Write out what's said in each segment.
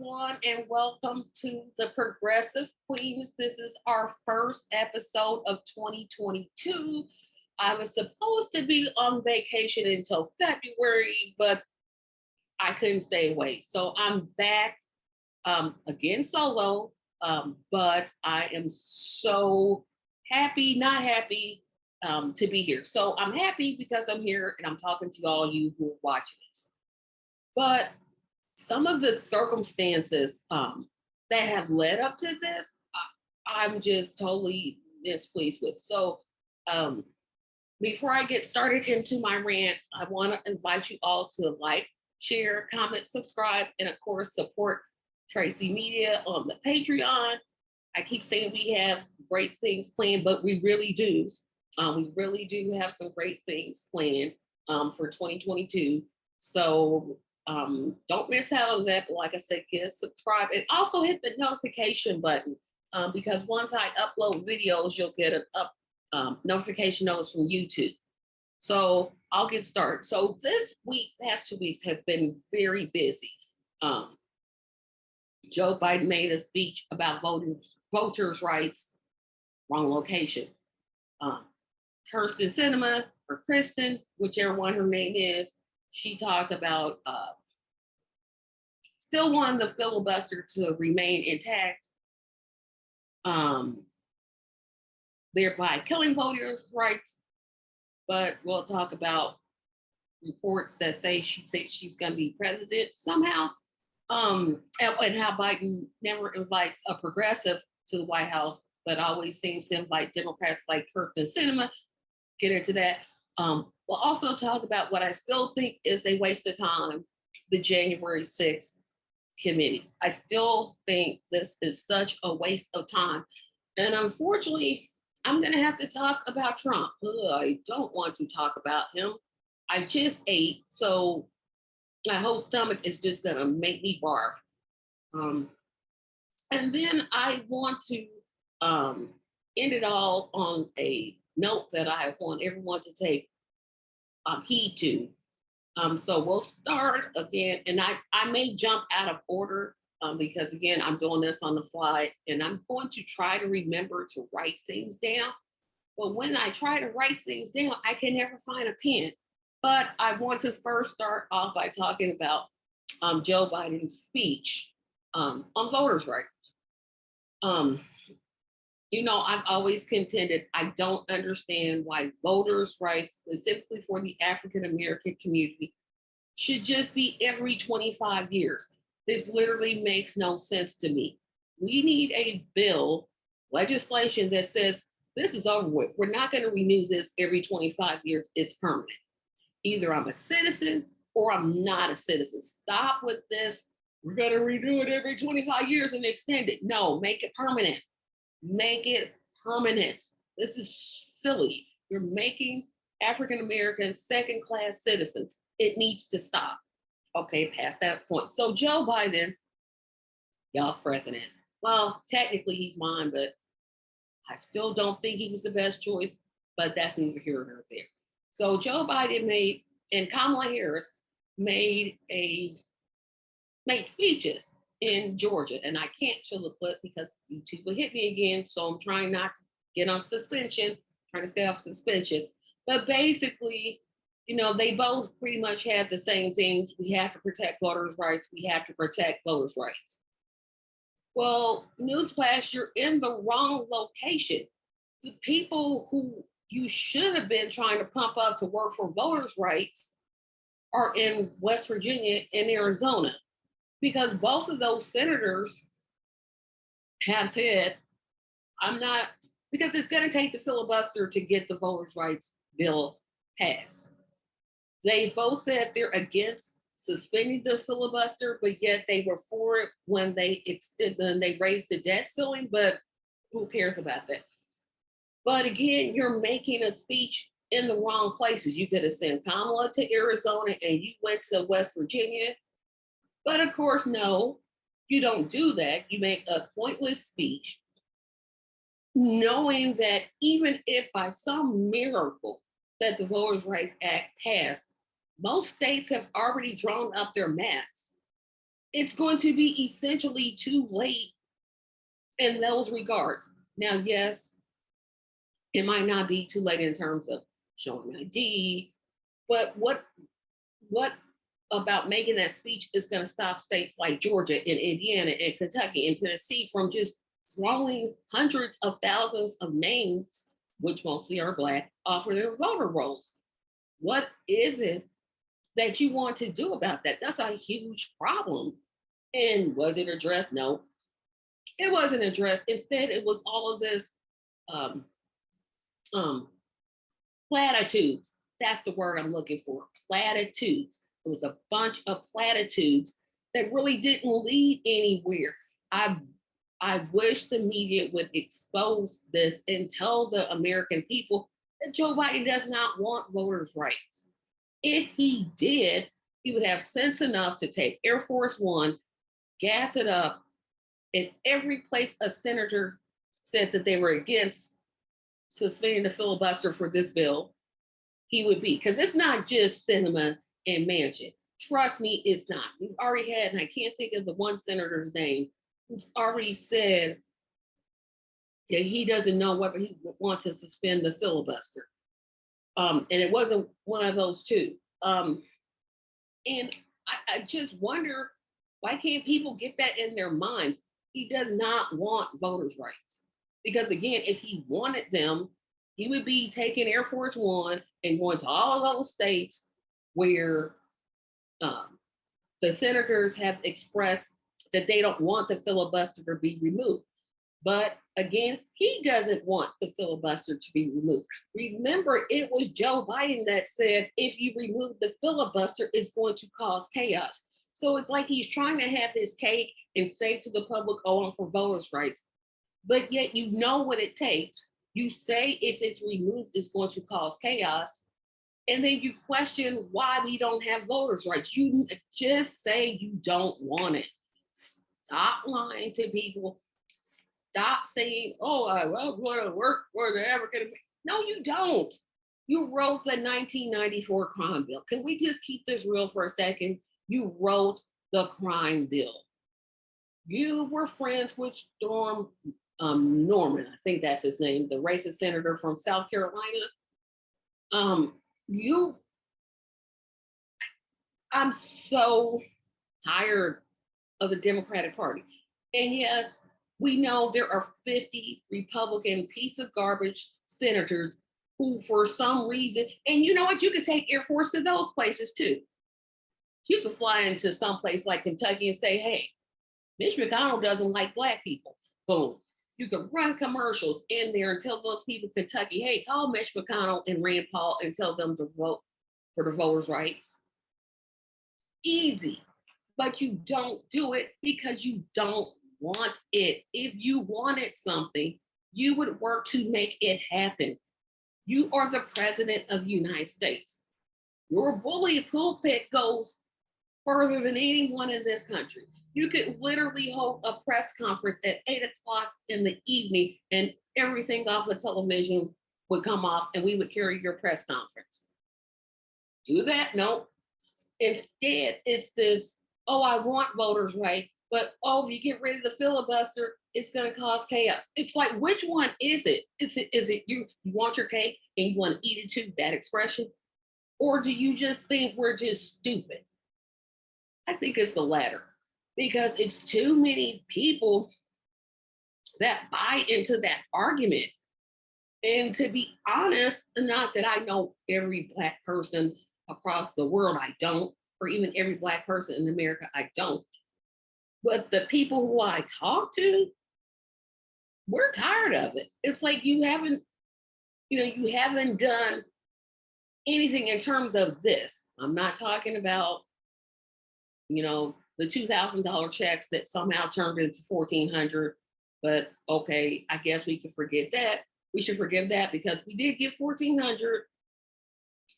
everyone, and welcome to the Progressive Queens. This is our first episode of 2022. I was supposed to be on vacation until February, but I couldn't stay away. So I'm back again solo, but I am so happy, not happy to be here. So I'm happy because I'm here and I'm talking to all you who are watching this. But some of the circumstances that have led up to this, I'm just totally displeased with. So before I get started into my rant, I want to invite you all to like, share, comment, subscribe, and of course, support Tracy Media on the Patreon. I keep saying we have great things planned, but we really do. We really do have some great things planned for 2022. So don't miss out on that. But like I said, get subscribe and also hit the notification button because once I upload videos, you'll get an notification notice from YouTube. So I'll get started. So this week, past 2 weeks have been very busy. Joe Biden made a speech about voters' rights, wrong location. Kyrsten Sinema, or Kristen, whichever one her name is, she talked about still wanting the filibuster to remain intact, thereby killing voters' rights. But we'll talk about reports that say she thinks she's going to be president somehow, and how Biden never invites a progressive to the White House, but always seems to invite Democrats like Kyrsten Sinema. Get into that. We'll also talk about what I still think is a waste of time, the January 6th committee. I still think this is such a waste of time. And unfortunately, I'm going to have to talk about Trump. I don't want to talk about him. I just ate, so my whole stomach is just going to make me barf. And then I want to end it all on a note that I want everyone to take heed to. So we'll start again, and I may jump out of order because again, I'm doing this on the fly, and I'm going to try to remember to write things down. But when I try to write things down, I can never find a pen. But I want to first start off by talking about Joe Biden's speech on voters' rights. I've always contended I don't understand why voters' rights, specifically for the African American community, should just be every 25 years. This literally makes no sense to me. We need a bill, legislation that says this is over with. We're not going to renew this every 25 years. It's permanent. Either I'm a citizen or I'm not a citizen. Stop with this. We're going to renew it every 25 years and extend it. No, make it permanent. Make it permanent. This is silly. You're making African Americans second-class citizens. It needs to stop. Okay, past that point. So Joe Biden, y'all's president. Well, technically he's mine, but I still don't think he was the best choice, but that's neither here nor there. So Joe Biden and Kamala Harris made speeches in Georgia, and I can't show the clip because YouTube will hit me again. So I'm trying not to get on suspension, trying to stay off suspension. But basically, they both pretty much had the same things. We have to protect voters' rights. We have to protect voters' rights. Well, newsflash, you're in the wrong location. The people who you should have been trying to pump up to work for voters' rights are in West Virginia and Arizona, because both of those senators have said, because it's going to take the filibuster to get the voters' rights bill passed. They both said they're against suspending the filibuster, but yet they were for it when they raised the debt ceiling, but who cares about that? But again, you're making a speech in the wrong places. You could have sent Kamala to Arizona and you went to West Virginia. But of course, no, you don't do that. You make a pointless speech, knowing that even if by some miracle that the Voters' Rights Act passed, most states have already drawn up their maps. it's going to be essentially too late in those regards. Now, yes, it might not be too late in terms of showing ID, but what about making that speech is going to stop states like Georgia and Indiana and Kentucky and Tennessee from just throwing hundreds of thousands of names, which mostly are Black, off of their voter rolls? What is it that you want to do about that? That's a huge problem. And was it addressed? No, it wasn't addressed. Instead, it was all of this um, um, platitudes. That's the word I'm looking for. Platitudes. It was a bunch of platitudes that really didn't lead anywhere. I I wish the media would expose this and tell the American people that Joe Biden does not want voters' rights. If he did, he would have sense enough to take Air Force One, gas it up, in every place a senator said that they were against suspending the filibuster for this bill, he would be. Because it's not just Sinema and Manchin. Trust me, it's not. We've already had, and I can't think of the one senator's name, who's already said that he doesn't know whether he would want to suspend the filibuster. And it wasn't one of those two. And I just wonder, why can't people get that in their minds? He does not want voters' rights. Because again, if he wanted them, he would be taking Air Force One and going to all of those states where the senators have expressed that they don't want the filibuster to be removed. But again, he doesn't want the filibuster to be removed. Remember, it was Joe Biden that said, if you remove the filibuster, it's going to cause chaos. So it's like he's trying to have his cake and say to the public, oh, I'm for voters' rights. But yet you know what it takes. You say if it's removed, it's going to cause chaos. And then you question why we don't have voters' rights. You just say you don't want it. Stop lying to people. Stop saying, oh, I want to work for the African American. No, you don't. You wrote the 1994 crime bill. Can we just keep this real for a second? You wrote the crime bill. You were friends with Storm Norman, I think that's his name, the racist senator from South Carolina. I'm so tired of the Democratic Party. And yes, we know there are 50 Republican piece of garbage senators who, for some reason, and you know what, you could take Air Force to those places too. You could fly into some place like Kentucky and say, hey, Mitch McConnell doesn't like Black people. Boom. You could run commercials in there and tell those people in Kentucky, hey, call Mitch McConnell and Rand Paul and tell them to vote for the voters' rights. Easy. But you don't do it because you don't want it. If you wanted something, you would work to make it happen. You are the president of the United States. Your bully pulpit goes further than anyone in this country. You could literally hold a press conference at 8 o'clock in the evening and everything off the television would come off and we would carry your press conference. Do that? No. Instead, it's this, oh, I want voters' rights, but oh, if you get rid of the filibuster, it's going to cause chaos. It's like, which one is it? Is it you want your cake and you want to eat it too, that expression? Or do you just think we're just stupid? I think it's the latter, because it's too many people that buy into that argument. And to be honest, not that I know every Black person across the world, I don't, or even every Black person in America, I don't. But the people who I talk to, we're tired of it. It's like you haven't done anything in terms of this. I'm not talking about, the $2,000 checks that somehow turned into $1,400. But okay, I guess we can forget that. We should forgive that because we did get $1,400,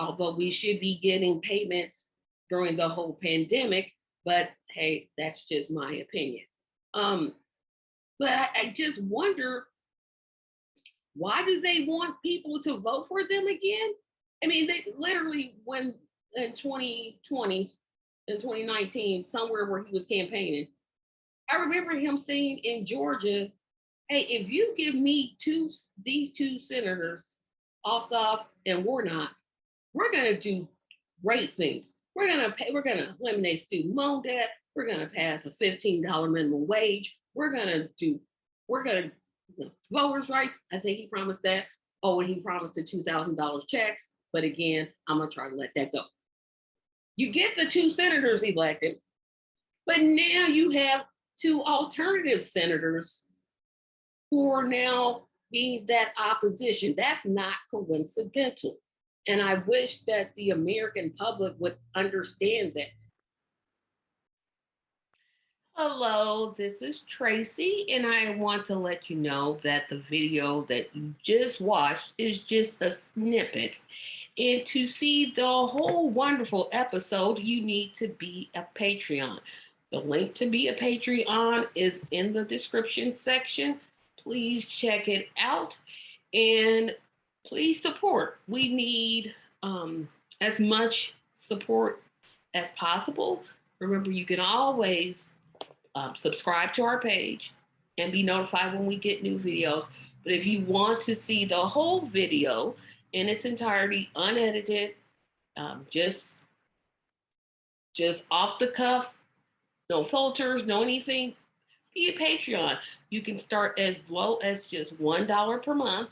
although we should be getting payments during the whole pandemic. But hey, that's just my opinion. But I just wonder, why do they want people to vote for them again? I mean, they literally, when in 2020, in 2019, somewhere where he was campaigning. I remember him saying in Georgia, hey, if you give me these two senators, Ossoff and Warnock, we're gonna do great things. We're gonna eliminate student loan debt. We're gonna pass a $15 minimum wage. We're gonna voters' rights. I think he promised that. Oh, and he promised the $2,000 checks. But again, I'm gonna try to let that go. You get the two senators elected, but now you have two alternative senators who are now being that opposition. That's not coincidental. And I wish that the American public would understand that. Hello, this is Tracy, and I want to let you know that the video that you just watched is just a snippet. And to see the whole wonderful episode, you need to be a Patreon. The link to be a Patreon is in the description section. Please check it out and please support. We need as much support as possible. Remember, you can always subscribe to our page and be notified when we get new videos. But if you want to see the whole video in its entirety, unedited, just off the cuff, no filters, no anything, be a Patreon. You can start as low as just $1 per month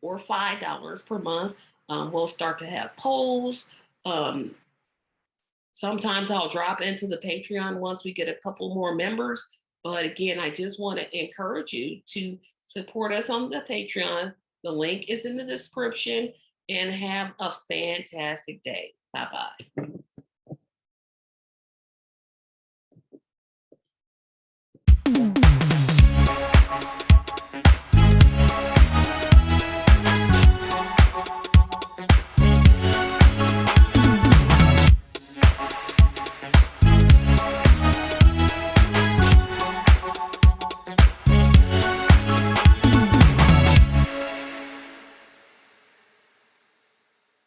or $5 per month. We'll start to have polls. Sometimes I'll drop into the Patreon once we get a couple more members. But again, I just want to encourage you to support us on the Patreon. The link is in the description, and have a fantastic day. Bye-bye.